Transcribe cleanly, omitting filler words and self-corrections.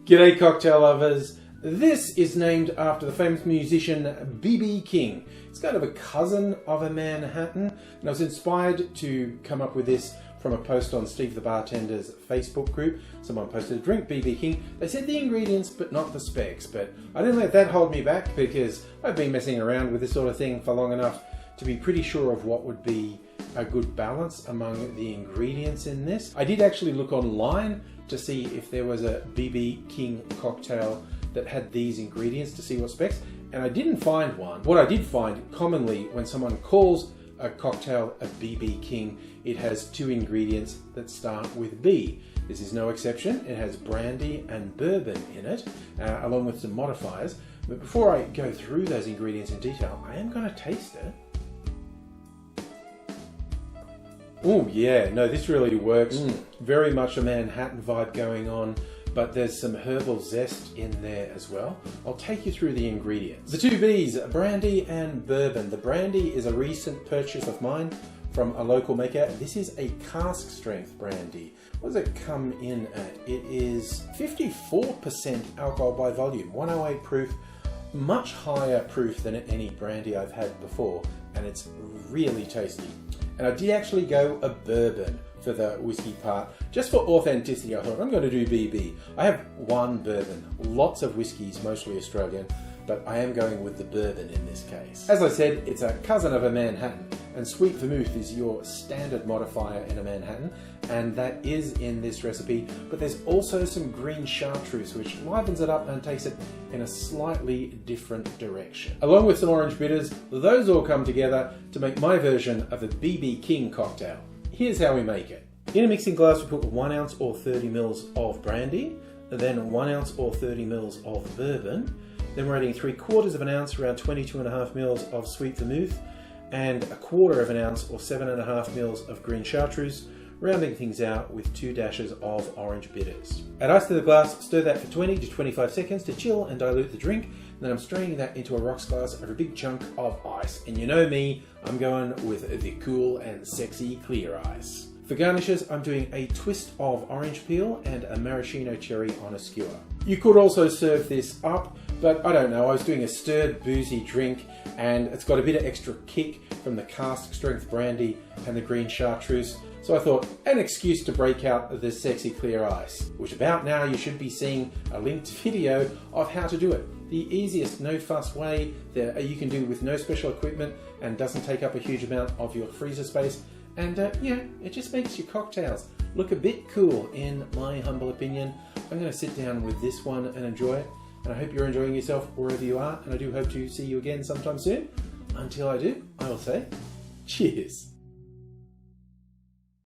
G'day cocktail lovers. This is named after the famous musician B.B. King. It's kind of a cousin of a Manhattan, and I was inspired to come up with this from a post on Steve the Bartender's Facebook group. Someone posted, drink B.B. King. They said the ingredients but not the specs, but I didn't let that hold me back because I've been messing around with this sort of thing for long enough to be pretty sure of what would be a good balance among the ingredients in this. I did actually look online to see if there was a B.B. King cocktail that had these ingredients to see what specs, and I didn't find one. What I did find, commonly when someone calls a cocktail a B.B. King, it has two ingredients that start with B. This is no exception. It has brandy and bourbon in it, along with some modifiers. But before I go through those ingredients in detail, I am going to taste it. Oh yeah, no, this really works. Very much a Manhattan vibe going on, but there's some herbal zest in there as well. I'll take you through the ingredients. The two B's, brandy and bourbon. The brandy is a recent purchase of mine from a local maker. This is a cask strength brandy. What does it come in at? It is 54% alcohol by volume, 108 proof, much higher proof than any brandy I've had before, and it's really tasty. And I did actually go a bourbon for the whiskey part. Just for authenticity, I thought I'm going to do BB. I have one bourbon, lots of whiskies, mostly Australian, but I am going with the bourbon in this case. As I said, it's a cousin of a Manhattan, and sweet vermouth is your standard modifier in a Manhattan, and that is in this recipe, but there's also some green chartreuse which livens it up and takes it in a slightly different direction. Along with some orange bitters, those all come together to make my version of a B.B. King cocktail. Here's how we make it. In a mixing glass we put 1 ounce or 30 mils of brandy, then 1 ounce or 30 mils of bourbon, then we're adding 3/4 of an ounce, around 22.5 mils of sweet vermouth, and 1/4 of an ounce or 7.5 mils of green chartreuse, rounding things out with 2 dashes of orange bitters. Add ice to the glass, stir that for 20 to 25 seconds to chill and dilute the drink. Then I'm straining that into a rocks glass over a big chunk of ice. And you know me, I'm going with the cool and sexy clear ice. For garnishes, I'm doing a twist of orange peel and a maraschino cherry on a skewer. You could also serve this up, but I don't know, I was doing a stirred boozy drink and it's got a bit of extra kick from the cask strength brandy and the green chartreuse. So I thought, an excuse to break out the sexy clear ice, which about now you should be seeing a linked video of how to do it. The easiest, no fuss way that you can do with no special equipment and doesn't take up a huge amount of your freezer space. And yeah, it just makes your cocktails look a bit cool in my humble opinion. I'm going to sit down with this one and enjoy it. And I hope you're enjoying yourself wherever you are. And I do hope to see you again sometime soon. Until I do, I will say cheers.